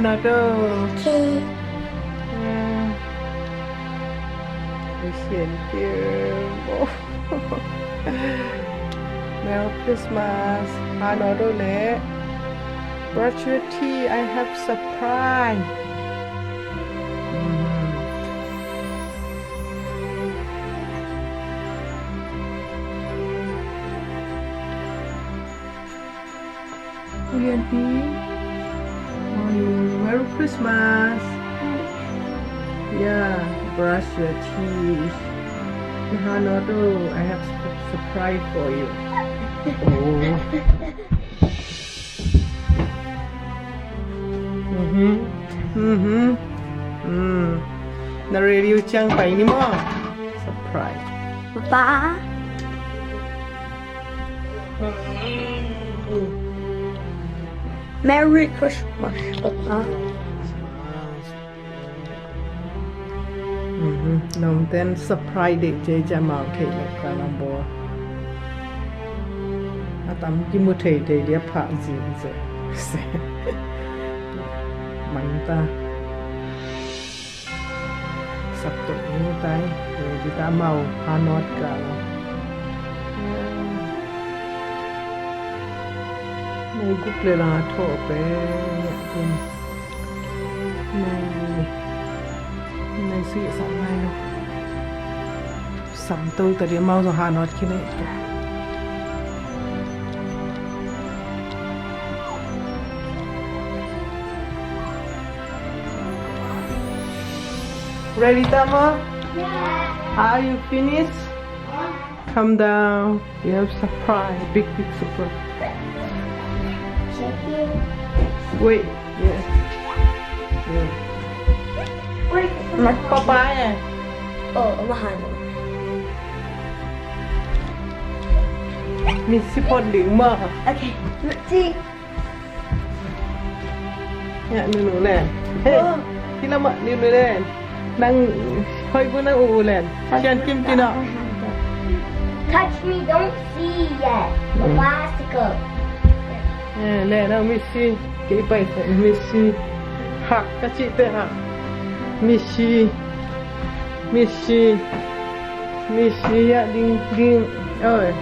Hanoto. Okay. Sian Kim. Oh. Merry Christmas. Hanoto le. Brush your teeth. I have surprise. Lian Merry Christmas. Yeah, brush your teeth. Hanoto, I have surprise for you. Oh. Na radio chang pai ni mo. Surprise. Papa. Merry Christmas, Papa. Nong ten surprise de je jamao thei lo ka lambo. Atam ki mu thei de dia pha ji se. Manta. Sắp tục như tay rồi chúng ta màu Hanot cả này cũng là thổ bé này sự sẵn này đâu sắm tôi tại điểm màu rồi Hanot kia này Ready, Tama? Yeah. Are you finished? Come down. You have surprise, big surprise. Thank you. Wait, yeah. Wait. Mặt papa nha. Mà hàn. Mình sẽ phone đỉnh mở. Okay. Let's see. Dạ, nụ nè. Hey, khi nào mà nụ nè. Đang hơi bữa đang ù lên. Sian Kim kia nào. Touch me, don't see yet. Bicycle. Nè, nào Missy. Cái bài phải Missy. Hạc, các chị tên hạc. Missy. Ya, ding. Ơi.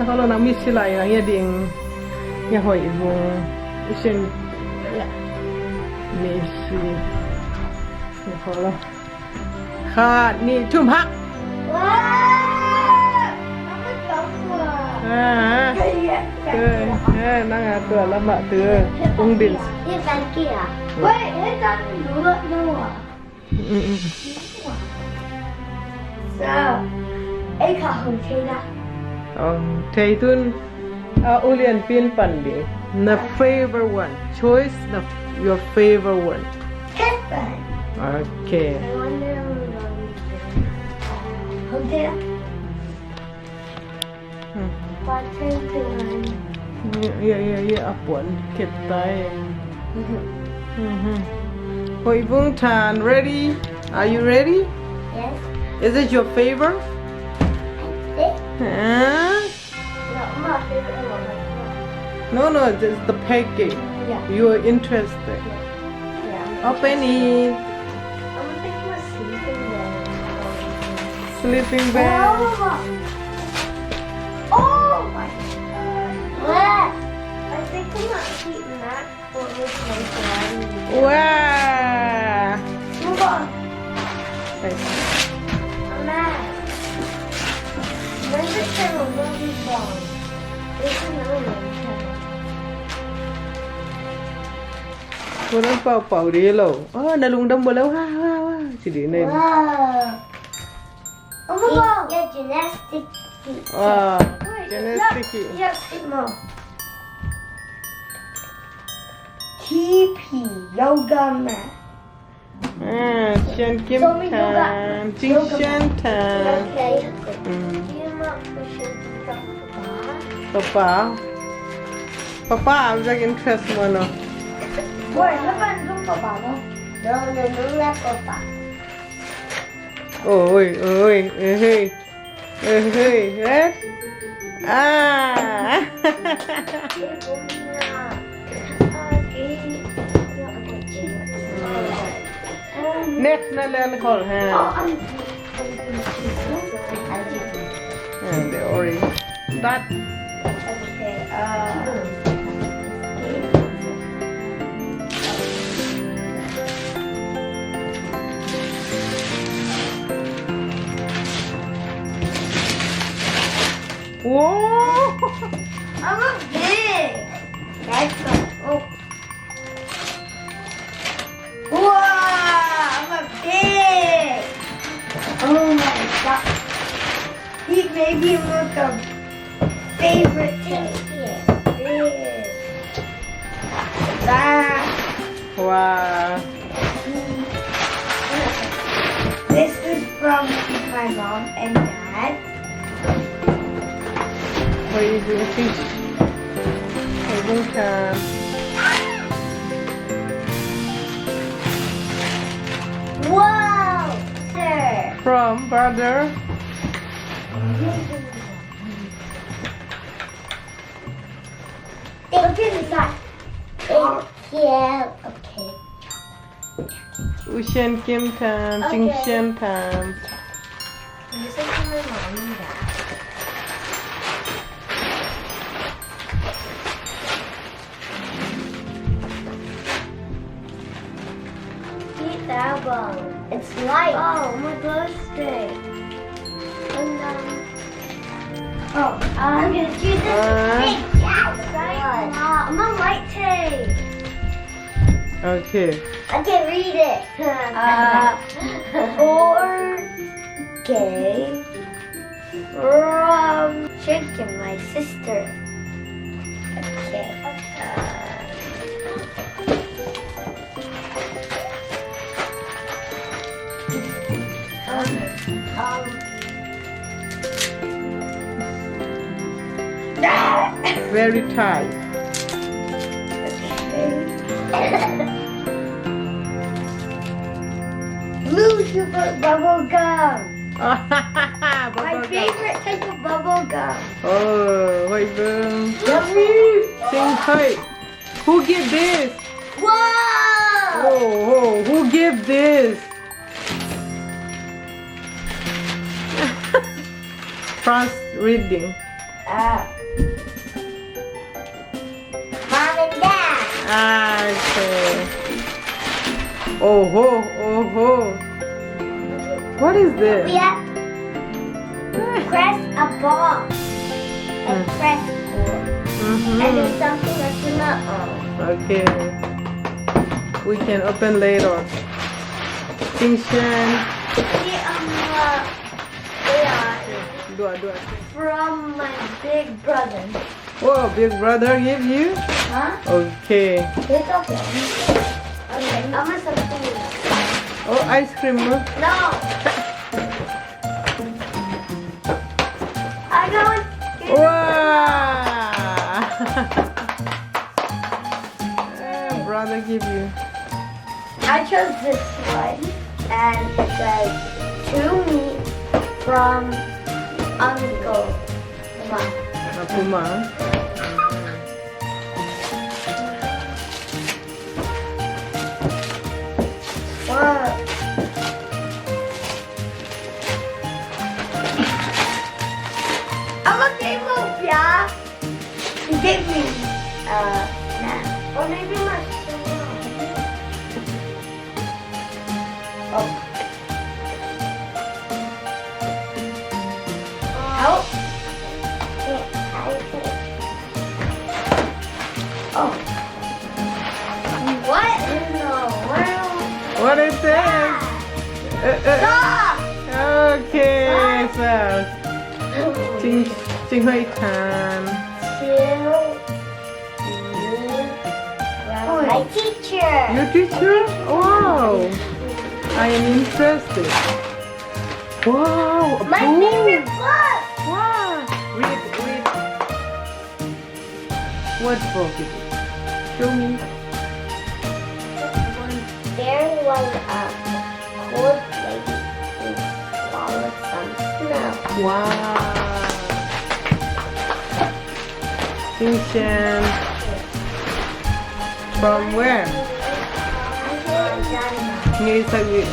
Kalau nak Missy lah yang ya ding. Ya Hoih vùng. Sian. Ya. Missy. Ya kalau. Khát nị chùm hắc. Wow! Nó giống À. Năng tựa lắm ạ tựa. Ung đỉnh. Đi bàn kia. Ôi, hết con đủ lợi đâu à? Sao? Ê khả hồng chơi đã. Thầy tuân. Lian pin pan đi. The favorite one. Choice your favorite one. Headband. Okay. I wonder hồng chơi đã. Qua chơi thường. Yeah, apuan kitay. Hoih Vung Tan, ready? Are you ready? Yes. Is it your favorite? Huh? No, my favorite one. No, just the package. Yeah. You are interested. Yeah. Open it. I'm gonna take my sleeping bag. Sleeping bag. Oh my god. I think I'm not eating that for this my Wow. Move on. Hey. I'm mad. When's the channel will be gone? It's another channel. Cô nó bảo đi lẩu. Nà lùng đâm bờ lâu ha. Chỉ đi này. Wow. Oh my god. Yeah, gymnastics. Gymnastics. Yes, more. TP yoga mat. Sian Kim Tan. Chính Sian Tan. Okay. Do you want the shit to Papa, I'm just interested more no. Wait, nó bạn giúp Papa không? Đừng lát Papa. Ôi, red. À. Next na lang hold hand. And the orange. That. Whoa! I'm a big. That's oh. Wow, I'm a big. Oh my god. He made me look a favorite taste. Big. That. Wow. This is from my mom and dad. What are you doing? Fish. I think Wow, sir. from brother. Look at that. Oh, yeah, okay. Sian Kim time. Jing Okay. Sian time. This is from my mom and dad. Eat that one. It's light. Oh, my birthday. And I'm gonna choose this. Yes, right. I'm a light tape. Okay. I can read it. For gay from Chicken, my sister. Okay. Very tight. Blue super bubble gum. My Bubble gum. favorite type of bubble gum. Oh, Hoih Bương. Yummy. Sing Hoih. Who give this? Wow. Oh, who give this? Fast reading. Mom and Dad. Okay. Oh ho. What is this? We have press a ball and press four. And there's something that's in the Okay. We can open later. Jing Sian. Dua. From my big brother. Whoa, big brother give you? Huh? Okay. It's okay. Okay, I'm gonna something. Oh, ice cream. Huh? No. I don't. Wow! Brother give you. I chose this one, and it says to me from Uncle. Come on. Puma. Wow. I'm a game of yeah. He gave me nah. Or maybe my oh. Help. Oh. What in the world? What is this? Stop! Okay, so Jing Hoih time. My teacher. Your teacher? Wow! I am interested. Wow! A My book. favorite book. Wow! Read. What book is it? Show me. There was a cold lady who swallowed some snow. Wow! Jing Sian. From where? Nghe sao vậy?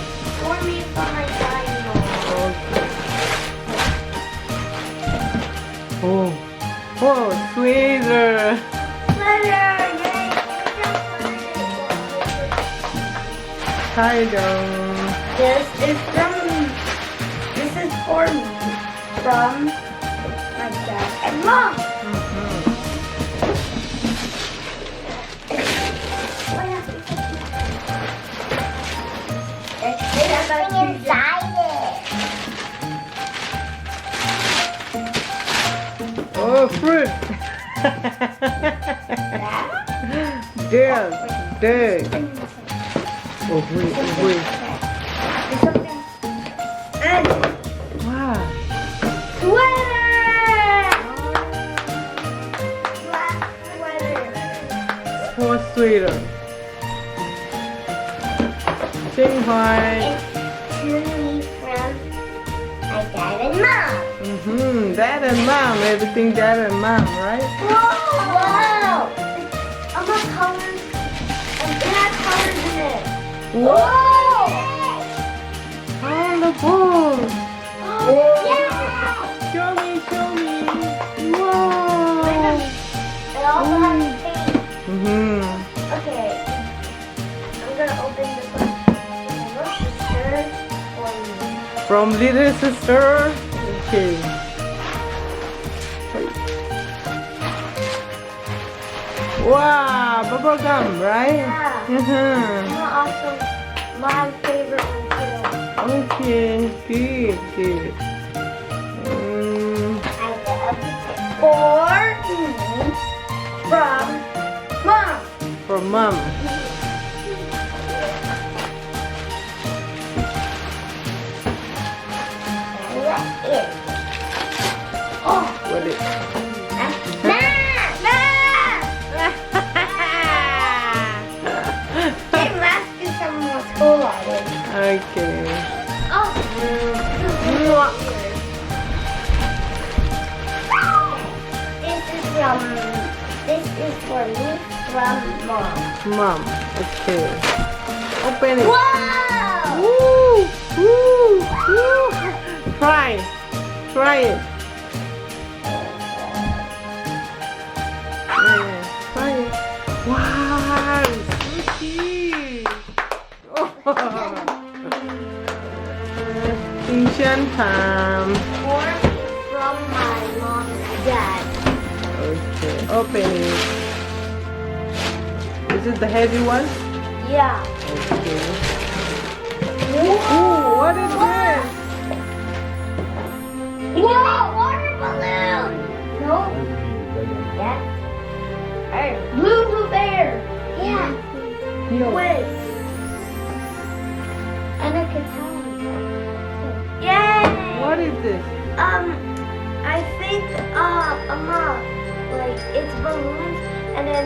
Oh, oh, sweater. Sweater, Tie down. This is for me from my dad and mom. There's something inside it. Oh, fruit. Yes, dig. Oh, wait, wait. There's something. And Wow. sweater. Black sweater. Oh, sweater. Sing Hoih. It's to me from my dad and mom. Dad and mom. Everything dad and mom, right? Wow! I'm a colors. And it has colors in it. Whoa! Oh, the ball. Yeah! Show me, show me. Wow. It also has paint. Okay. I'm gonna open this one. My little sister for me. From little sister. Okay. Wow, bubble gum, right? Yeah. And also my favorite one too. Okay, good, good. For me from mom. For mom. Oh, What is? Okay. Oh. This is for me from mom. Mom. Okay. Open it. Wow! Woo! Woo! Woo! Try. Try it. Yeah, try it. Wow! So cute. Oh. Sian time. Or from my mom and dad. Okay. Open it. Is it the heavy one? Yeah. Okay. Ooh, what is this? Whoa, water balloon! No. Yeah. Hey, blue bear. Yeah. No. Quiz. And a guitar. Yay! What is this? I think, like, it's balloons, and then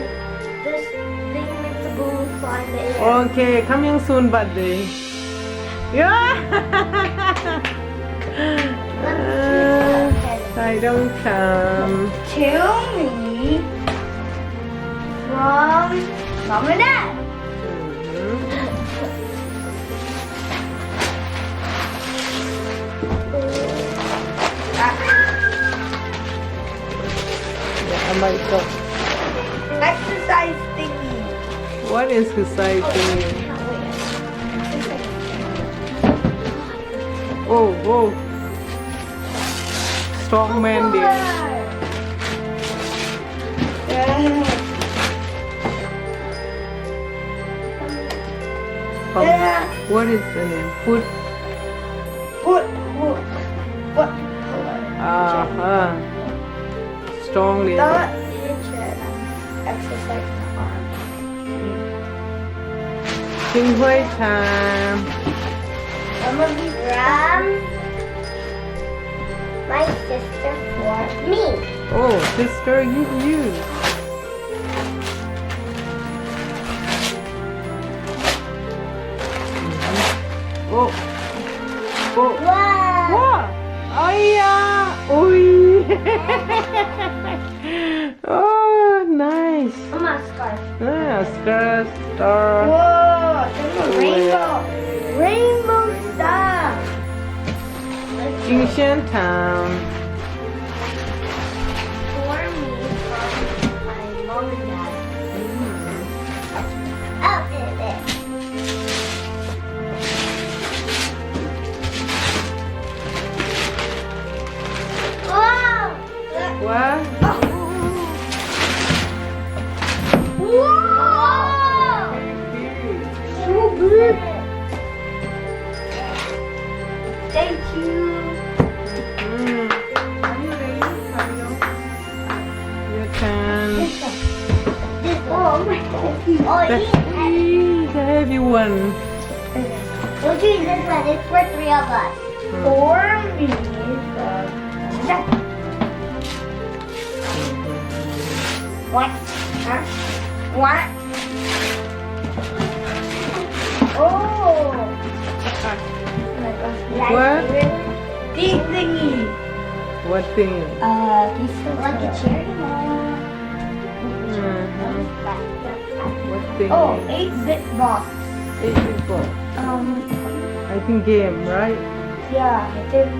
this thing makes the balloons fly in the air. Okay, coming soon birthday. Yeah. I don't come. To me from mom and dad. Yeah, I might go. Exercise thingy. What is society? Oh, oh. Strong man there. What is the name? Foot. Foot. Strong The leader. picture exercise the arm. Sing Hoih time. Some of these from my sister for me. Oh, sister, you. Oh. Oh. Wow! Wow. Oh yeah. Oi. Oh, nice. Mama scarf. Skirt, star. Whoa! There's a rainbow. Rainbow stuff. Sian town. Thank you. Are you ready? Mario? Your turn. Oh, my God. The heavy one. We'll do this one. It's for 3 of us. For me. What? Huh? What? Oh. What? Big thingy. What thing? Like a cherry. What thing? Oh, 8-bit box. 8-bit box. I think game, right? Yeah, I think.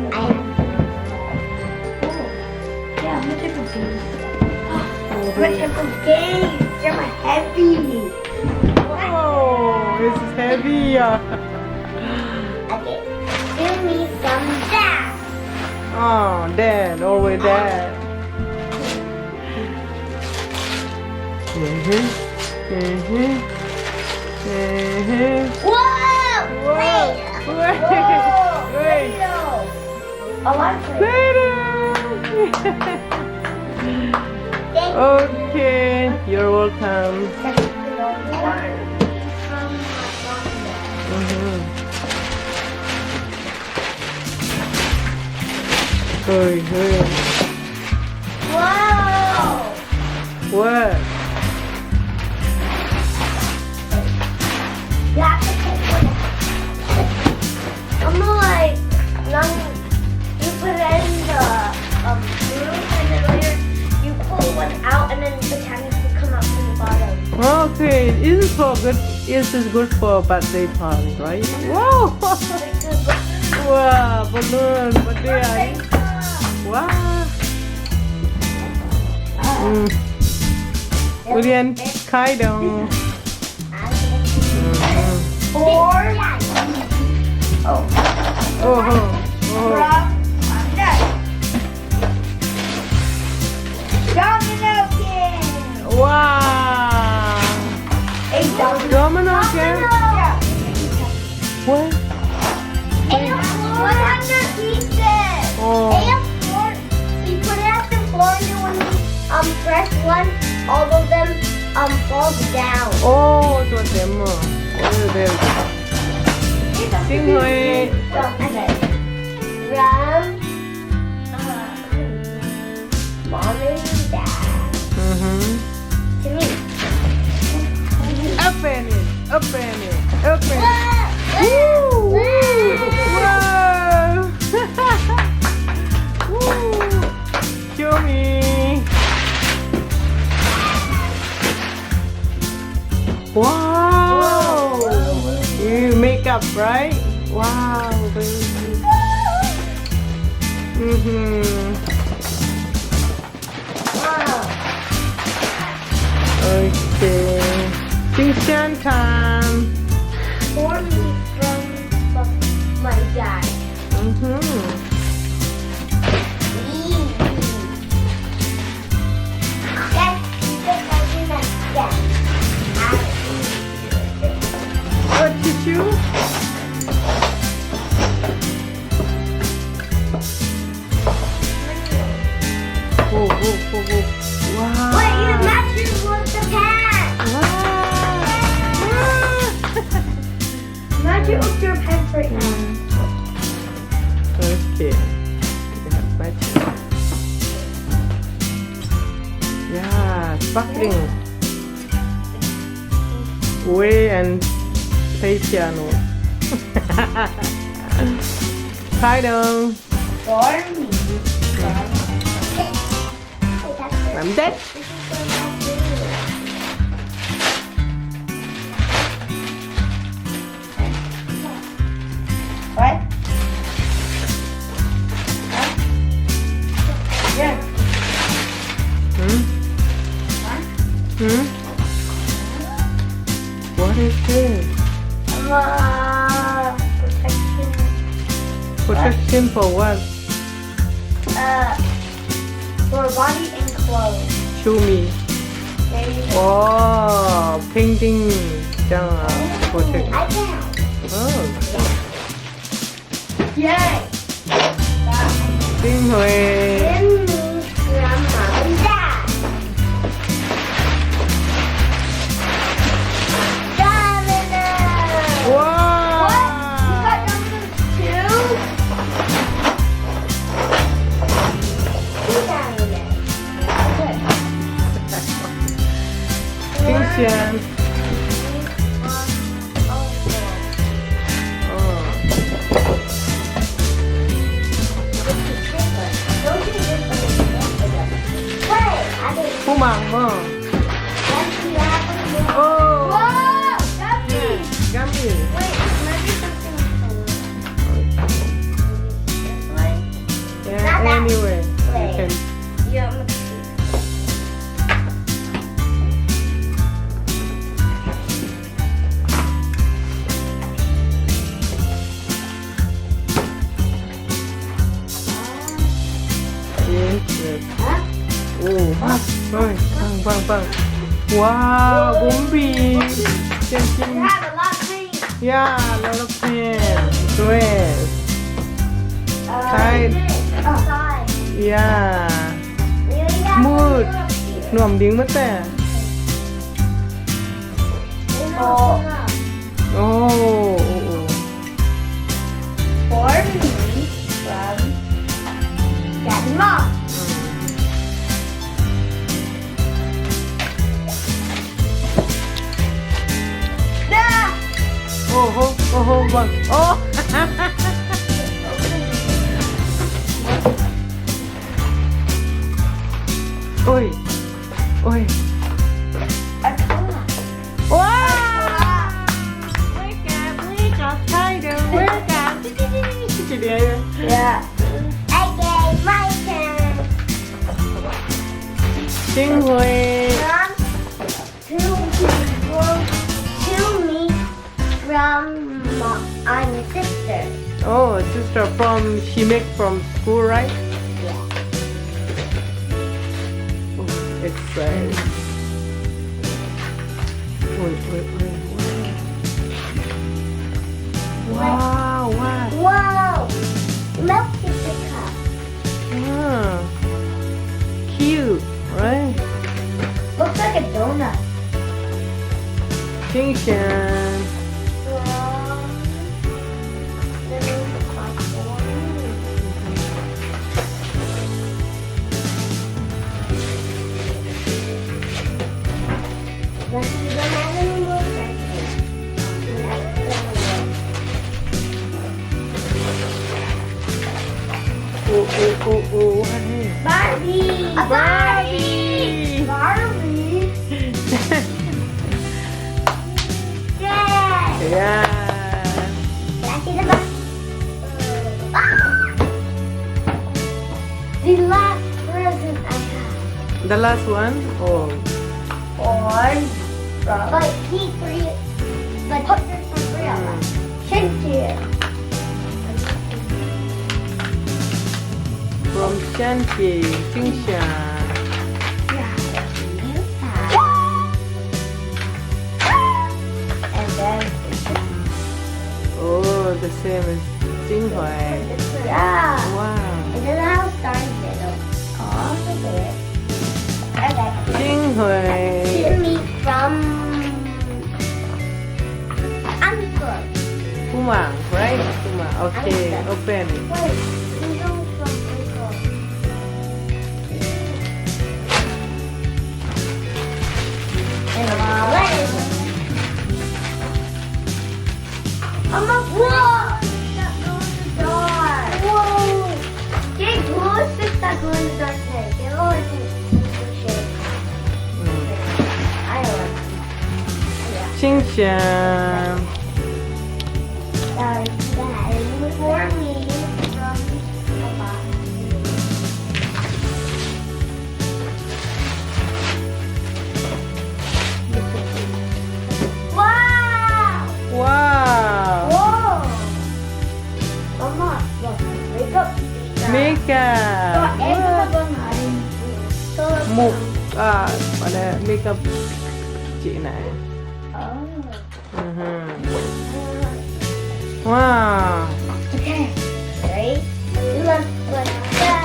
Yeah, multiple games. Multiple games. They're heavy. Oh, this is heavy. Okay, do me some that. Oh, dad, always dad. Whoa! Whoa! Wait. Wait. I want to play. Okay, you're welcome. Hoih. Whoa! What? You have to pick one. I'm like, you put it in the room and then later you pull one out and then the candles will come out from the bottom. Okay, this is for good. This is good for birthday party, right? Wow! Wow, balloon, birthday. Wow. Lian, khai đâu? Or Oh. Domino King! Wow. A Domino King? Yeah. What? 100 pieces! Oh. They have 4. You put it at the floor and then when you press one, all of them falls down. Oh, it's what them. Oh, there we go. Sing Hoih. Okay. From mom and dad to me. Open it. Open it. Open it. Whoa! Woo! Woo! Show me. Wow! You make up, right? Wow, baby. Okay. Sian time. For me from my dad. Yes, you can imagine that. Yes. What tissue? Oh. Wow. Wait, you match it with the pen. Match it with your pens right now. Okay. Match. Yeah, sparkling. Way and play piano. Khai đâu? For me. I'm dead. What? Yeah. What is this? Protection. Protection for what? For body and clothes. Show me. There you go. Oh, painting. Protect. I can. Oh. Yay! Trinh Huệ. Then meet Grandma and Dad. Domino. Wow. What? You got numbers too? Two dominoes. Trinh Sian. Oh. Phú Màng mà. Oh. Whoa! Gummy! Gummy. Wait, maybe something this way. Yeah, Not that anyway. You way. can. Yeah, I'm gonna see. Yes, yes. Huh? Oh, vâng, vâng, vâng. Wow, bún bì. Trên You trên. have a lot of paint. Yeah, a lot of pen. Dress. Side. Side. Yeah. We only have Mood. one up here. หน่วมดิ้งมั้ยแต่ Oh. Oh. For me from Dad and Mom. Nah. Oh, vâng. Oh. Ôi. Ôi. Wow. Wake up, tiger, wake up. Chị đi đây. Yeah. Okay, my turn. Trinh Huệ. To me from I'm a sister. Oh, sister from, she make from school, right? Yeah. Oh, exciting. Wait. Wow, wow. Whoa! Milk is the cup. Ah, cute, right? Looks like a donut. Trinh Sian. Oh, hey. Barbie! A Barbie! Barbie! Yeah! Yeah. Can I see the back? The last present I have. The last one? Oh. But he three. But there's some three of them. Cynthia. From Shanti, Trinh Sian. Yeah. You have. And then. Oh, the same as Trinh Huệ. Yeah. Wow. And then I'll start middle. All the way. Okay. Trinh Huệ. To me from Uncle. Phú Màng, right? Phú Màng. Okay, Uncle. open it. Wait, we go from Uncle. And I'm a whoa! That goes in the dark. Whoa! Get closer that goes in the darkness. Get closer. I like it. Trinh Sian. That is for me from Papa. Wow! Wow. Whoa! Mama, look, wake up. Makeup. Everyone Một gọi là makeup chị này. Wow. Okay. Ready? Let's go.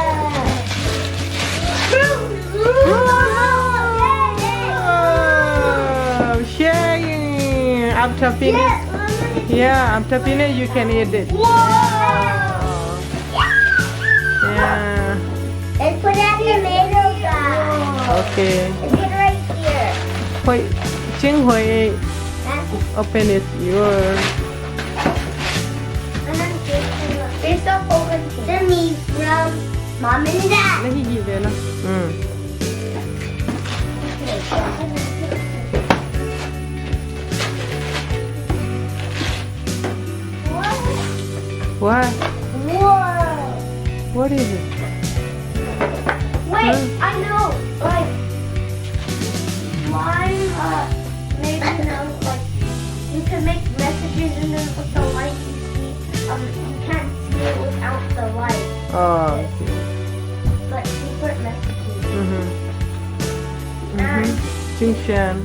after finish. Yeah, after finish you can eat it. Whoa! Yeah. And put that tomato guy. Okay. And put it right here. Hoih, Ching Hoih, That's open it. Yours. There's no open to me from mom and dad. Lấy gì về nó? Ừ. What? Whoa! What is it? Wait, I know. Like, mine, maybe like, you can make messages and then with the light you see, you can't see it without the light. Oh. But secret messages. And Ching Sian.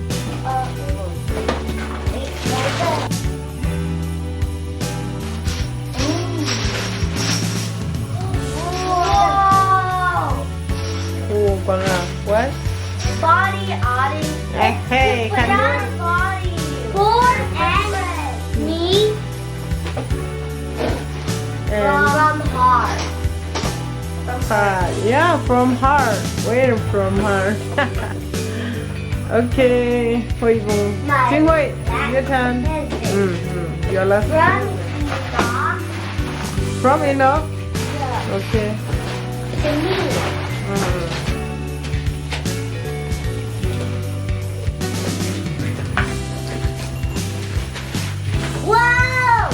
Oh, banga. What? Body adding. Hey, Put can down you? body. For and me from heart. Yeah, from her. Where from her? Okay. Hoih vùng. Ching Hoih, your turn. Your last. From enough. Okay. To me.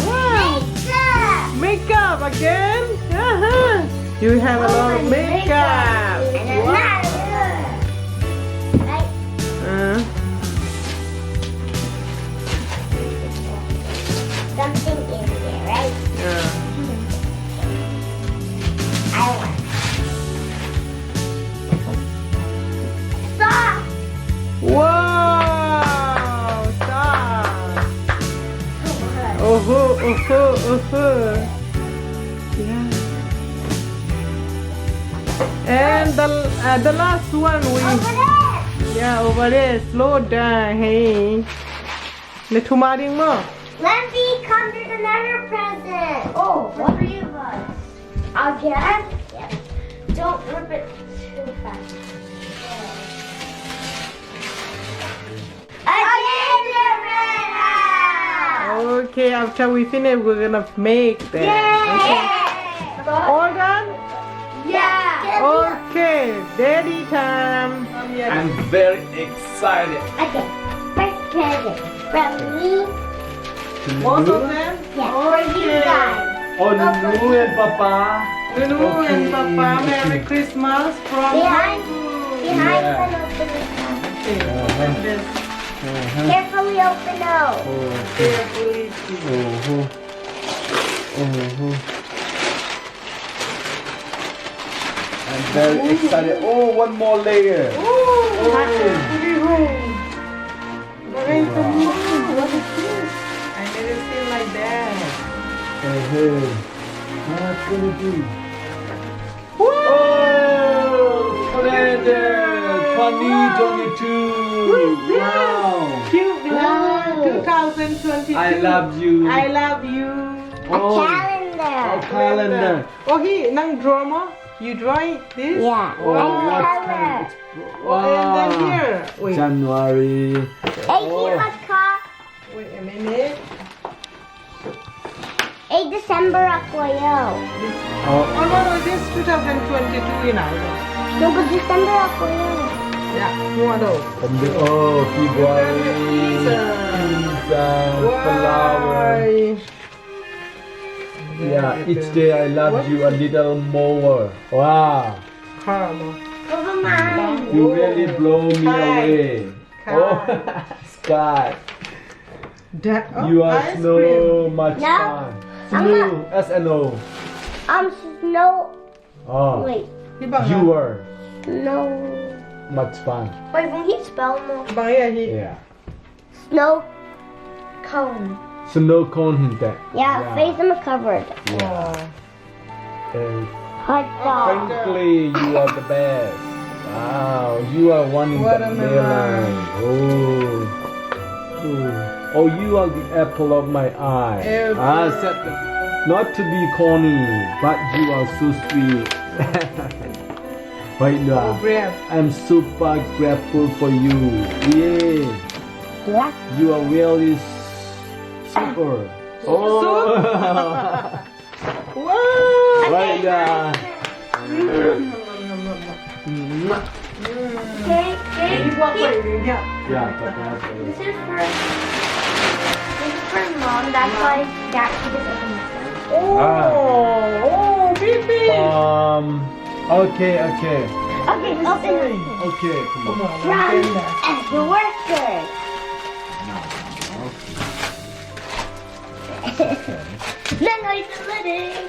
Whoa! Makeup again? Uh-huh. You have a lot of makeup. Wow. Something in there, right? Yeah. I want. Stop! Wow! Stop! Yeah. And the last one we. Over there! Yeah, over there. Slow down. Hey. Little Maring mo. Let me come to another present. Oh, for 3 of us. Again? Yes. Don't rip it too fast. A gingerbread house! Okay, after we finish, we're gonna make that. Okay. All done? Yeah. Okay, daddy time. I'm very excited. Okay. First present from me. Most of them? Yeah, for you guys. Oh, Nunu and Papa. Nunu and Papa, Merry Christmas from Behind Yeah. Okay, open this Carefully open those. carefully. I'm very excited. Oh, one more layer. What is this? I never seen like that. What's gonna be? Whoa! Oh, calendar 2022. Wow. Cute one. 2022. I love you. I love you. Oh, Calendar. calendar. Oh, he nang draw mo? You drawing this? Yeah. Oh, And what color. kind? And then here. Wait. January. Hey, Wait a minute. December ako yun. Oh, Oh no, this 2022 in Ireland. No, but December ako yun. Yeah, more those. February. Pizza. Flower. Yeah, each day I love you a little more. Wow. Caramel. Over mine. You really blow me away. Sky. Oh, sky. That, You are ice so cream. much No. fun. Snow, S-N-O. Snow. Oh, Wait. you were Snow. much fun. Wait, when he spell mo? Bangya he. Yeah. Snow cone. Snow cone hinta. Yeah, face him covered. Oh. Hot dog. Frankly, you are the best. Wow, you are one in the Watermelon. melon. Oh. Oh, you are the apple of my eye. Apple. Not to be corny, but you are so sweet. Hoih, Oh, brave. I'm super grateful for you. Yeah. Black. You are really super. Oh. Wow. Hoih, Okay, Đi qua quầy đi nha. Yeah, Papa. This is for mom. That's why Dad she just opened this one. Oh, baby. Okay. Okay, open it. Okay, come on. From as the worker. Then I can let it.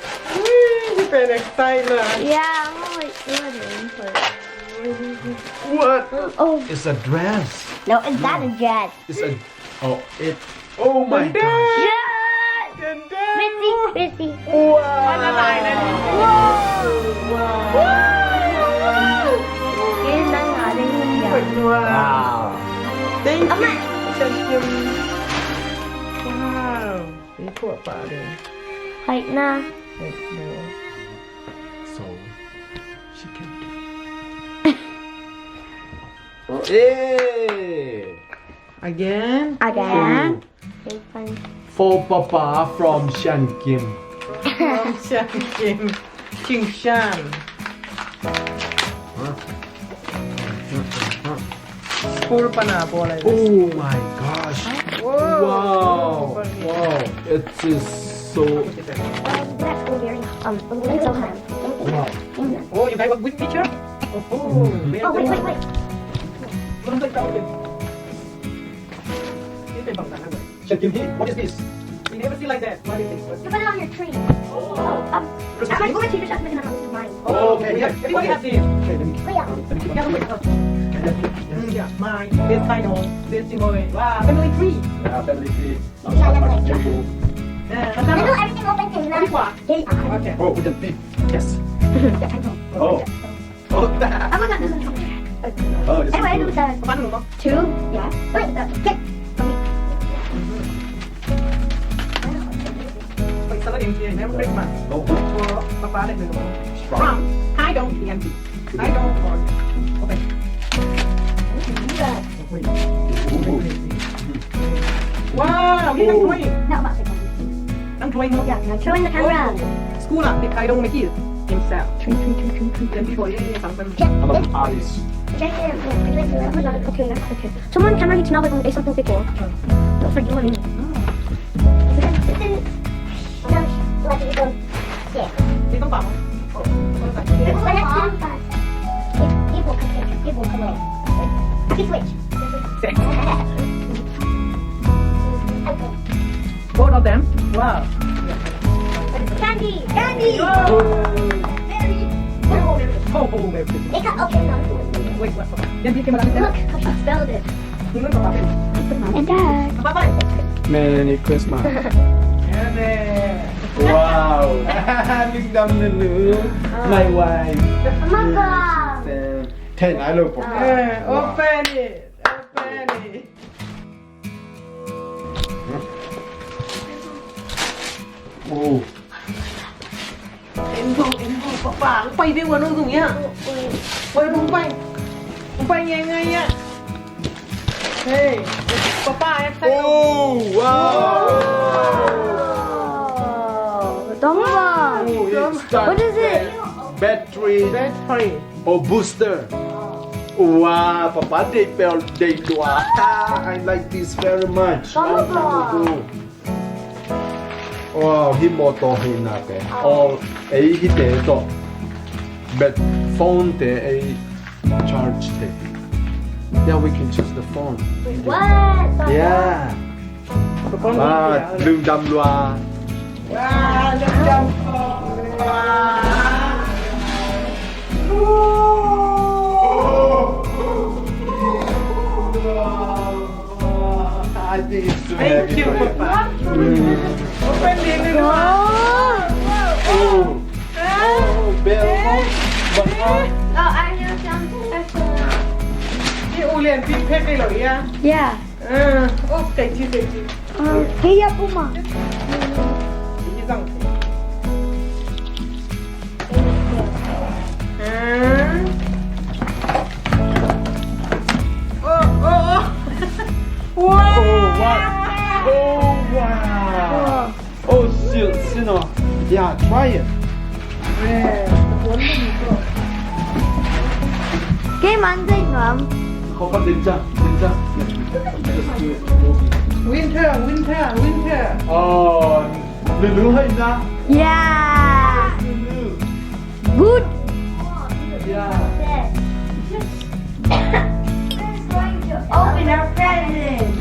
พี่เป็น excited. Yeah, I'm always letting. What? Oh It's a dress. no, is that a dress? It's a. Oh my gosh. Yes. Missy. Wow. ละลายนะนี่ Yun na nga rin yun yan. Wow. Thank you. Ama. Thank you. Wow. นี่ถั่วปลาเลย Right na. เด็กเดี๋ยว So she can. Yay! again Again. Okay, fine. For Papa from Sian Kim. from Sian Kim King Sian school pa na po like this. Oh my gosh. Wow. Wow. It is so. That's blueberry. It's so hard. Wow. Oh, you guys want with picture? Oh, Oh, wait. Sian Kim Hee, what is this? We never see like that. What is this? You put it on your tree. I'm going to teach you something about this mine. Oh, okay. Everybody has this. Okay, let me. Wait up. Yeah, wait. Yeah, mine. This I know. This Simoy. Wow, family tree. Family tree. Yeah. I do everything open to them. Okay. Oh, with the big. Yes. I know. Oh. Oh, that. Oh my god, this is so weird. Oh, this Anyway, is it good. was Paano mo? 2. Yeah. Wait, get. Pag isa lang yung siya. Never break man. Oh. For papalit na naman. From I don't TNT. I don't or okay. Wow, hindi nang drawing. No, I'm not saying Nang drawing mo. Yeah, now showing the camera. School na, I don't make it himself. Tree. Then before, yeah, something. I'm an artist. Okay. Someone camera needs to know when they something before. Not for you and me. Dito pa mo. Both of them? Wow. Candy! Oh, baby. They got okay now. Wait, what? Yan, di kayo malapit na. Look, how she spelled it. Tingnan pa papel. Mom and Dad. Bye-bye. Merry Christmas. Yan eh. Wow. Ningdam Nunu. My wife. Mama. 10 I love Papa. Open it. Open it. Oh. Enzo, papá, ang pay din ano dong ya. Wala dong pay. Ang pay ngay ya. Hey, papá, ay tayo. Oh, wow. Dumbo. Oh, it starts What is it? Battery That's free. or booster. Wow, Papa, they do. I like this very much. Dumbo. Wow, he moto hinake. Oh, hite to. But phone te charge te. Yeah, we can choose the phone. What? Yeah. Ah, lưng đâm loa. Wow, jam. I think it's too Thank heavy you, for you. Papa. Open din din. Oh, bell. Oh, I know something. Ni ulian pin pek kay lo ya. Yeah. Cậy chi. Kia Puma. Cái dòng thế. Wow. Oh wow. Oh wow. Oh Sian. Yeah, try it. Cái món gì ngậm? Không có 된장. Just do it. Winter. Lulu hay na? Yeah. Good. Yeah. Open our presents.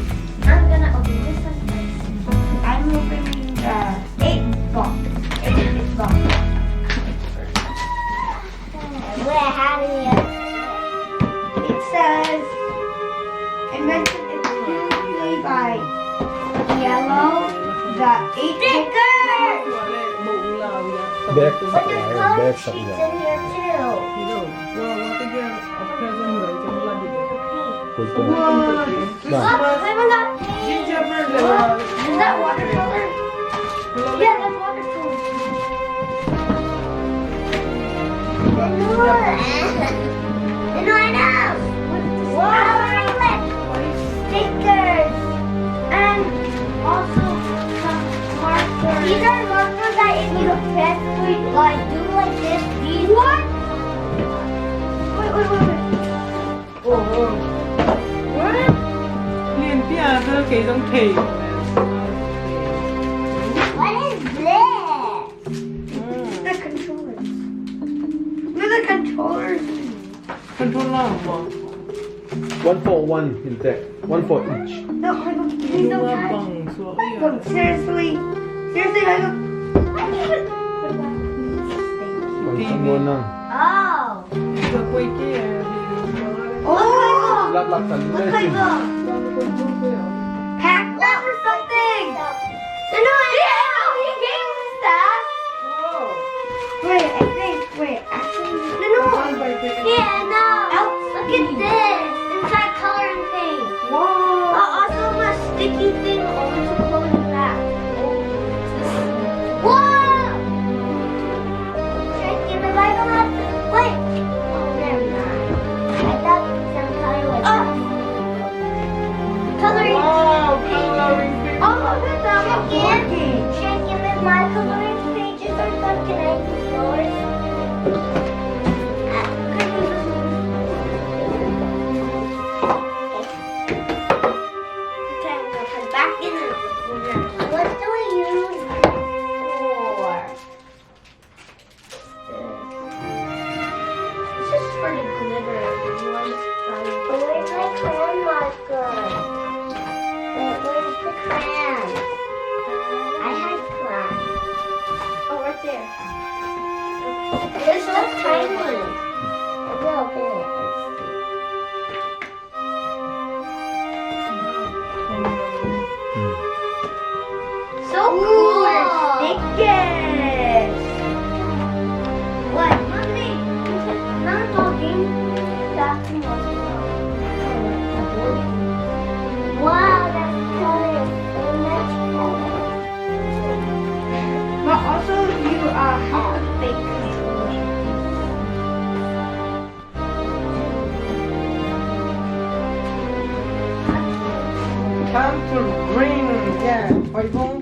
I'm gonna open this one first. I'm opening the 8 box. 8 box. We're having it. It says invented exclusively by Yellow, the 8 stickers. Back But sạc there's lại, color back sheets sạc in lại. here too. cái kia present người trong là gì? Cuối Look, cùng. wait, wait, Gingerbread. is that watercolor? Yeah, that's watercolor. And I know. Coloring with stickers and also some markers. These are markers that if you press, like do like this. These what? Wait. What? Lian bia thơ cái giống thể. What is this? The controllers. Look at the controllers. Controller mà. 1 for 1 instead. 1 for each. No, please don't touch. Bằng xuống. Look, seriously, I don't. Bằng mua nè. Oh. Được quay kia. Oh. Lắc thành Looks like a pack that or something. No, he gave me stuff. Wait, actually, no. Yeah, no. Look at this. Inside coloring paint. Wow. Also a sticky thing over to close the back. Whoa! Should I give it like a lot? Wait. Oh, never mind. I thought some color was coloring Wow, paint. coloring paint. Oh, look at that. Should I give it my coloring pages or some? Can I use yours? Back in the what do we use for? This is for the glitter. Where's my crayon marker? Where's the crayon? I had crayon. Oh, right there. They're so tiny. I will open it. So cool! Stickers! What? Mommy! I'm talking. Wow, that's color. So much color. But also you have to fake controller. Time to green. Yeah. Hoih không?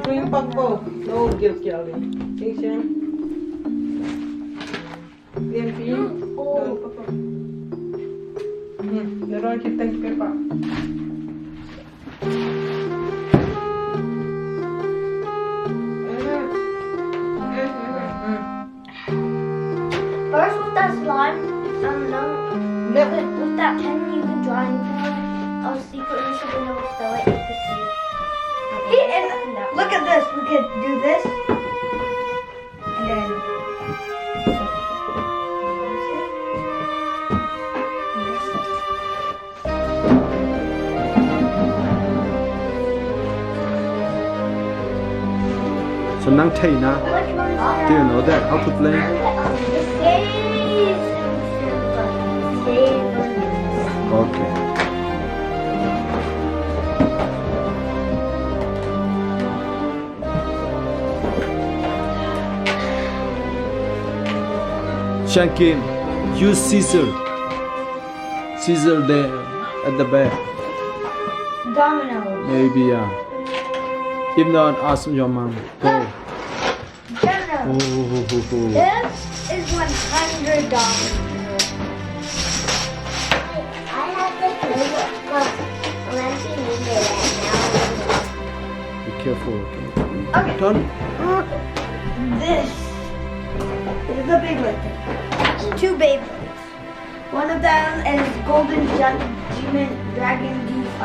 Green purple. No, kiểu đi. Đi xem. Lian phí. Để rồi kita paper. First with that slime, with that pen you can draw anything. I'll secretly should have never spell it. You can see. Look at this. We could do this, and then. So nang tay na. Which one is Do you know that? How to play? The save. Okay. Sian Kim, use scissor. Scissor there at the back. Dominoes. Maybe, yeah. If not, ask your mom. Go. Dominoes. Oh. This is $100. I have to play with Nancy needed it now. Be careful, okay? Okay. Turn. This is the Beyblade. Two Beyblades. One of them is Golden Demon Dragon D5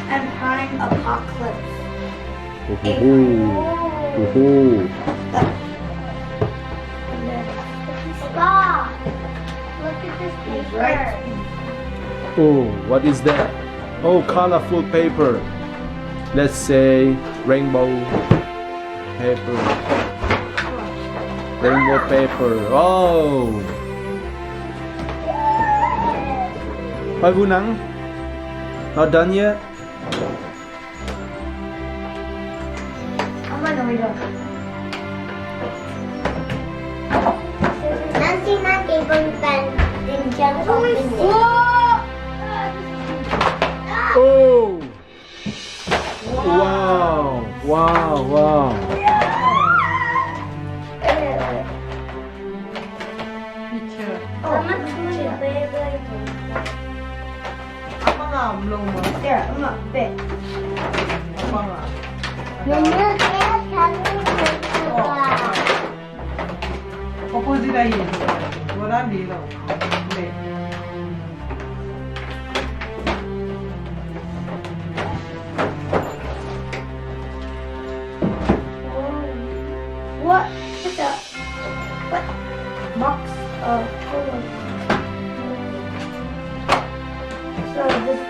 and Prime Apocalypse. Oh. Stop! Look at this paper. Oh, what is that? Oh, colorful paper. Let's say rainbow paper. Rainbow paper. Oh. Hoih Vu Nắng. Not done yet? Nancy Nancy bang din dyan open din. Oh. Wow. Picture. Apa nga belum? There, look, big. Apa nga? Opposite aja. Wala di lo. Hindi. What is that? What box of colors? So this is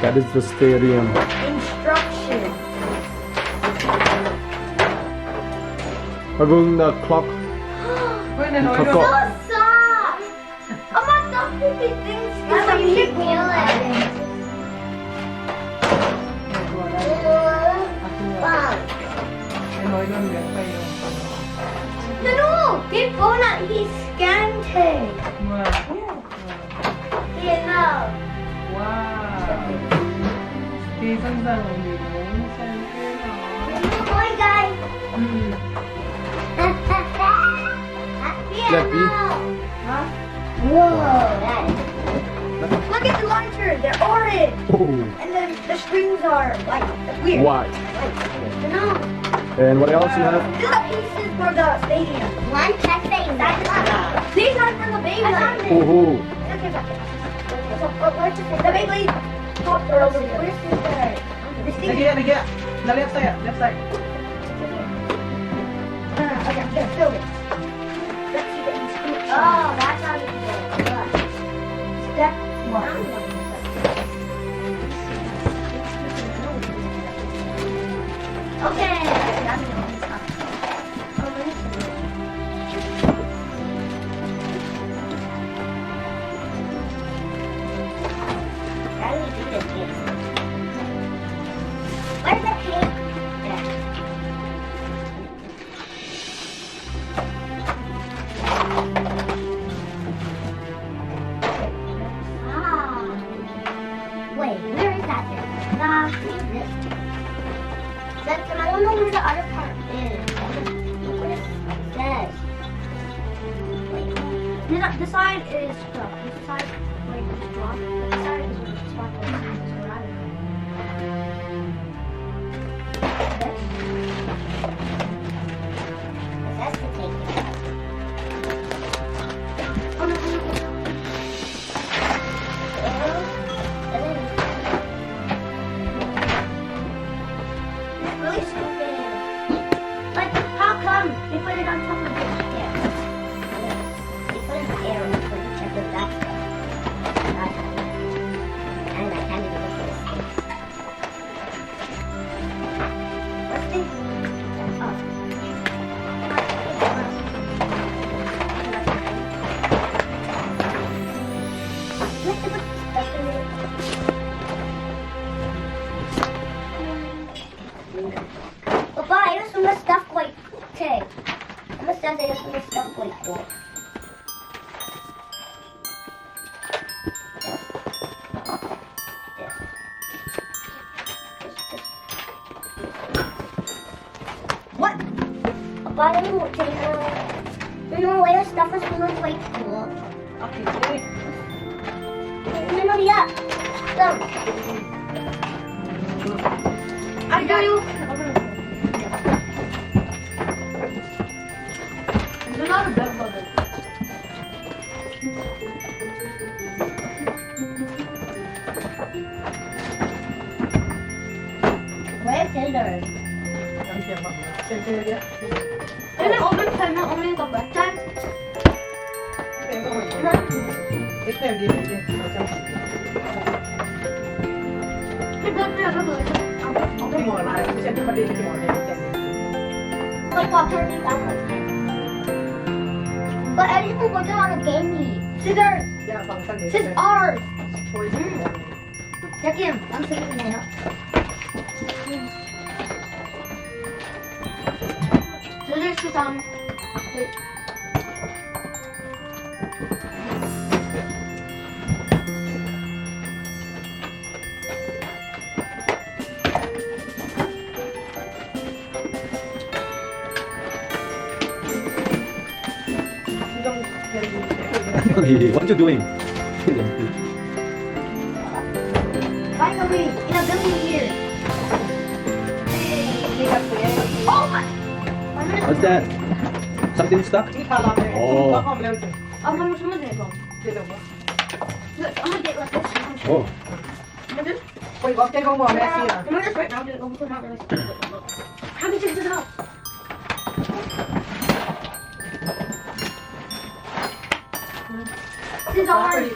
That is the stadium. instruction. Hoih Vu, the clock. Hoy, nanoy Kako. lo. Stop! I'm not done with these things. I'm going to feel it. Nanoy lo lihat pa yun. No, keep going on. He's scanned it. Yeah, no. Wow. Season sa ulit mo. Siyempre, no? Boy, guys. Flappy. Huh? Whoa. Look at the launcher. They're orange. Oh. And then the strings are like weird. White. No. And what else you have? These are pieces for the stadium. One check stadium. These are for the Beyblade. Oh. The Beyblade top are over here. Where's this guy? This thing Lagi ya. The left side. Left side. Okay, there, fill it. Let's see the instructions. Oh, that's how you do it. Step 1. Okay. Where's the cake? There. Ah. Wait, where is that thing? This. I don't know where the other part is. Look what it says. Wait. This side is stuck. This side, wait, is blocked. This side is stuck. This is right. This. This has to take it. Oh no, no, no. Really stupid. Like, how come they put it on top of the air? They put it in the air and put it check with that stuff. And I can't even look for this thing. What's this? Oh. Let's put stuff in it. Papa, here's some of the stuff like, okay. I'm gonna 비싼데가 손에 씻고 있고. What? Parang mo, where your stuff is going to wait for. Okay. No, yeah. Come. I got you. There's a lot of bed bugs. Where's Hilda? Can I open the bedtime? Like what turning down? But I didn't put it on a game. Scissors. Scissors. Check him. I'm sitting there. Scissors to some. What you doing? Finally, in a billion years. Oh my! What's that? Something stuck? Oh. I'm gonna do it. Look, I'm gonna get like this. Oh. Wait, what take over Messi? I'm gonna just right now do it. I'm gonna put it out. How did you do it out? Scissors.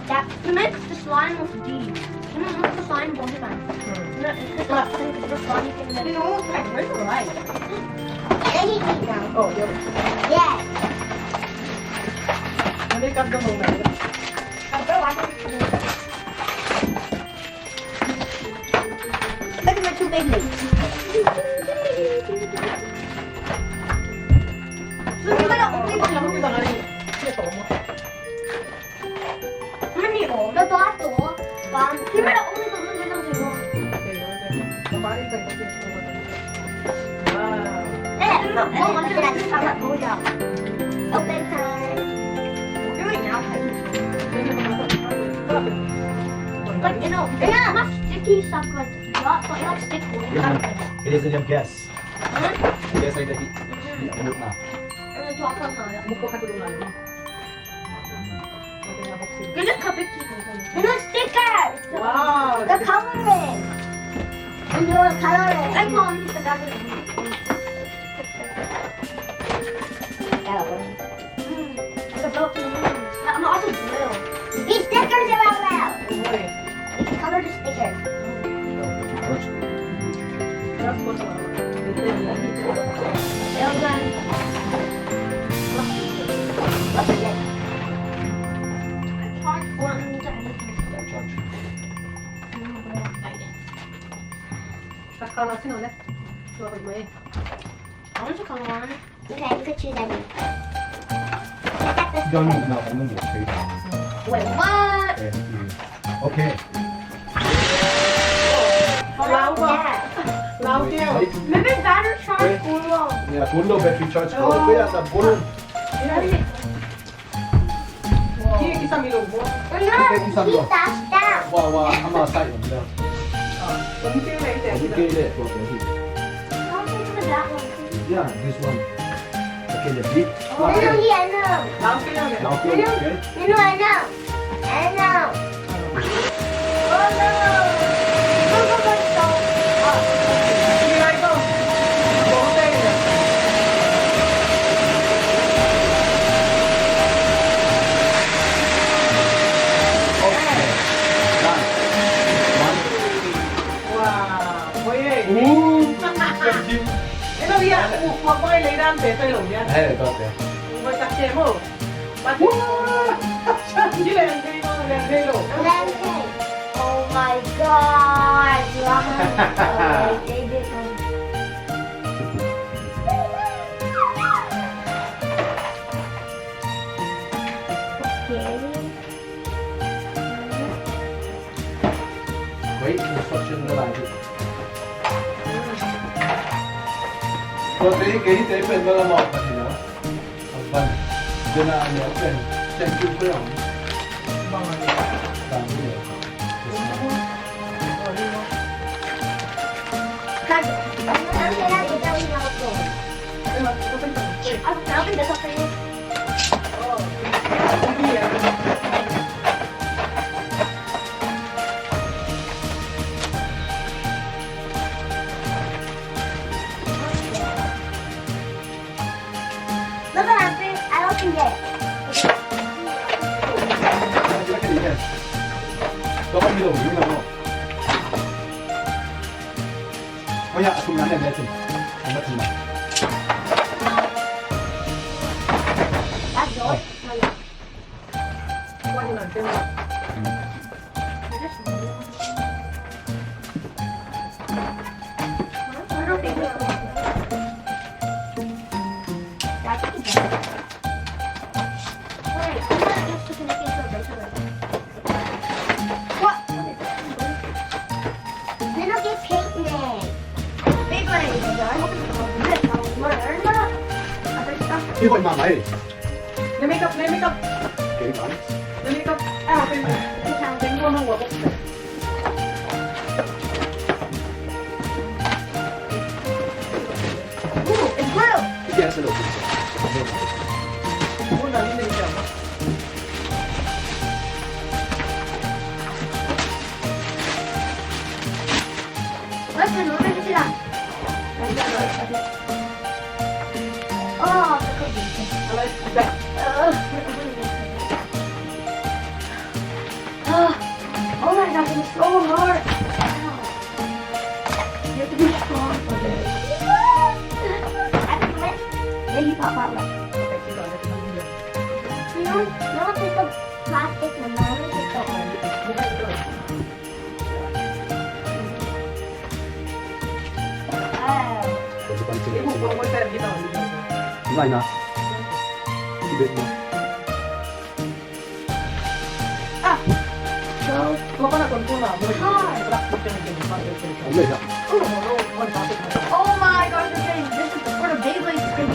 That makes the slime with D. You know, what's the slime both of them? It's not the slime thing that Right. anything now. Oh, yeah. Yes. Let me cut the moment. Look at my two big legs. Look at my only one. Nó to tổ và khi mà đậu thì tôi lên trong trường luôn. Đây là con món này là sao lại bây giờ? Open time. Cái này nào thấy? But you know, yeah, not sticky stuff like not stick. It is a guess. Guess like that. Em cho con rồi. You just cut it. You know stickers. Wow. The coloring. And your coloring. I call it the coloring. The boat. I'm also blue. These stickers are all out. These color the stickers. Well done. What's it? Con nó xin rồi đấy. Rồi mấy. I want to come on. Okay, you could choose any. Don't know 없는 게 제일 Wait, what? Okay. Lao quá. Lao kêu. Maybe battery charge full. Yeah, 볼로 배터리 charge 거. 그래야 나 볼은 Kia kisa milo mo. Keep that down. 와 아마 사이 없다. Cũng kêu này để Okay, there. Okay. Don't think of that one. Yeah, this one. Okay, the big. I know. Lao kêu này. Now okay. Okay. I know. Oh no. Go. Kia này không? Bố đây này. Okay. Done. Wow. Hoih. Thank you. Cái đâu vậy? Mà quay lấy đam để tay lủng nha. Hey, got there. Mà chặt chém không? Bắt. Chứ là cái lùng. Oh my god. They did one. Wait, instruction là lại rồi cáiเป็นเวลาหมดทีเนาะวันเดือนละเนี่ยเป็นแจ้งคิวเพื่อนบางอันตามนี้ I'll open this up for you. Look what happened. I opened it. Có bao nhiêu đúng không? Ôi dạ, cùng ngắn này lên không mất gì. That's yours. Quay lần trên Như vậy mà mày Lấy make up, lấy make up, kỹ toán. lấy make up. À, cái thằng đánh luôn không của bụng. It's blue. Cái kia sẽ được. Muốn là đi lên chợ. Listen, we're gonna see that. Oh, the cookie. Alay, dạ. Oh my god, it's so hard. You have to be strong for this. I can quit. Yeah, you pop out like. You don't take the plastic and then take the one. Cái bụng không có tên cái tàu gì đâu. Này nè. Cái bên này. À, nó có là con nào rồi. Nó đặt trên cái con cái Không để hả? Oh my gosh, this is for the Beyblade thing.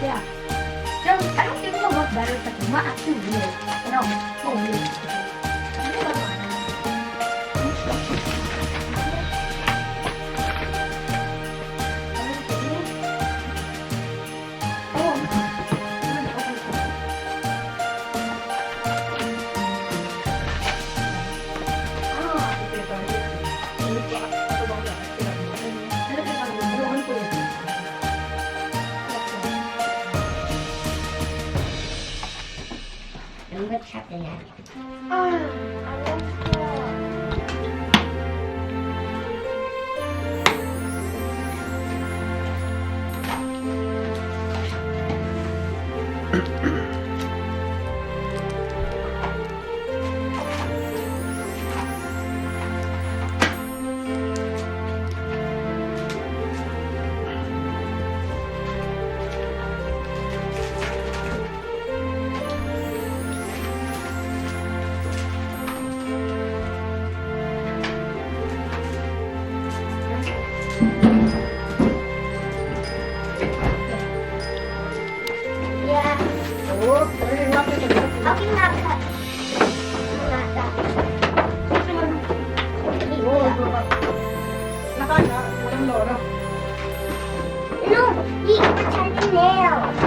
Yeah. I don't think it'll work better, but it's not actually weird. No, it's so weird. I'm gonna check the net. Yeah. Okay, not that. Not that. No, he pretending nails.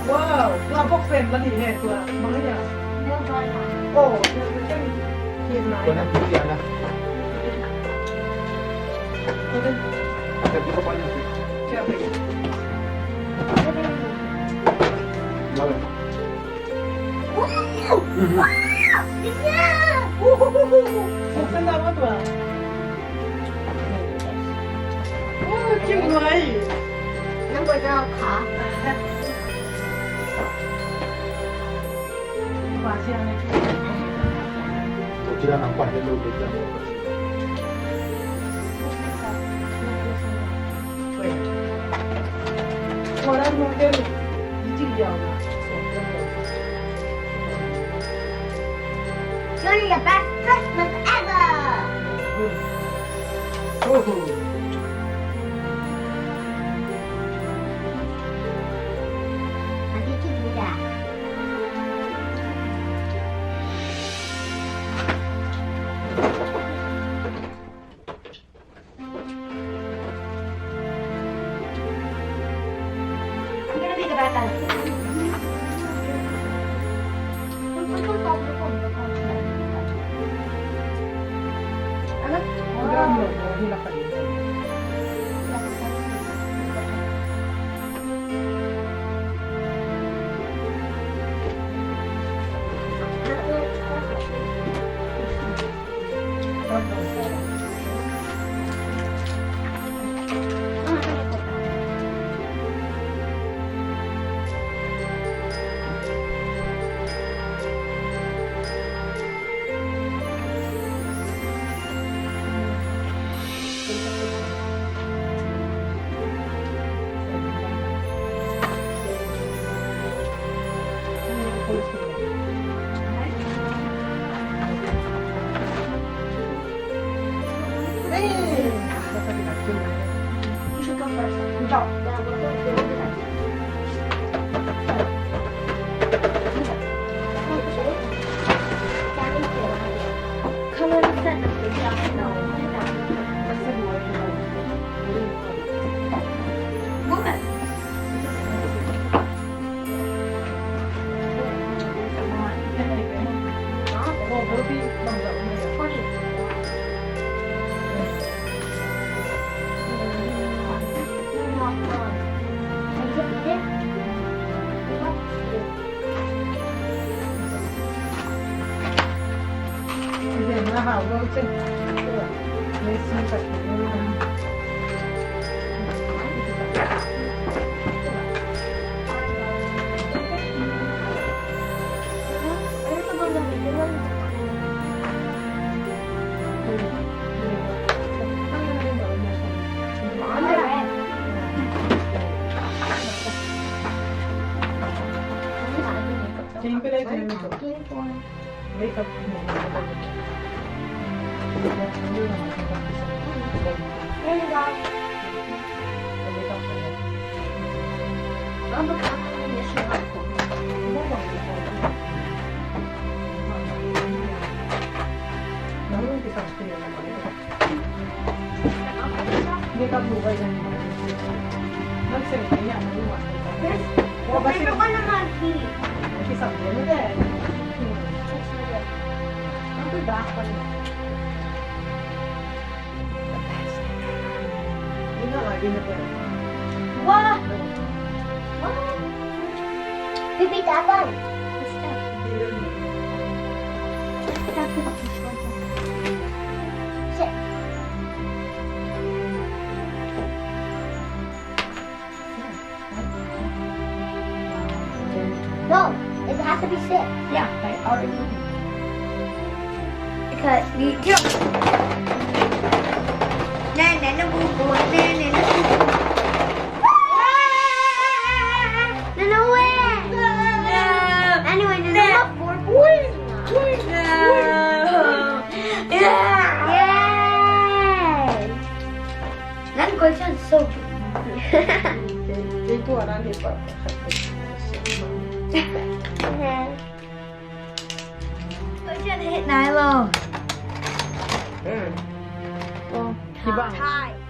Wow, là bốc phèn là gì nè, là mới nhỉ? No, boy. Ồ, cái thiên này. Còn em kiếm tiền nè. Em chỉ có bao nhiêu tiền? Chèo mình. Rồi. Wow! Yeah! Một cân đâu mất rồi. Chim người. Number girl car. 现在こちら何杯でどうぞじゃ对，我来弄点已经要了。 You're the best Christmas ever! 哪里去读的？I'm gonna pick it back up. You should go first. No. Yeah, we'll go first. Come on, set the no. What? Makeup. There you go. Mama, come on, this favorite one of my feet. What? What? Repeat that one. Sit. No, it has to be sit. Yeah, I already. Because we jump. No, boo boo. No way. Anyway, no. Four boys. Yay! That question is so Question hit Nilo. Hi. Hi.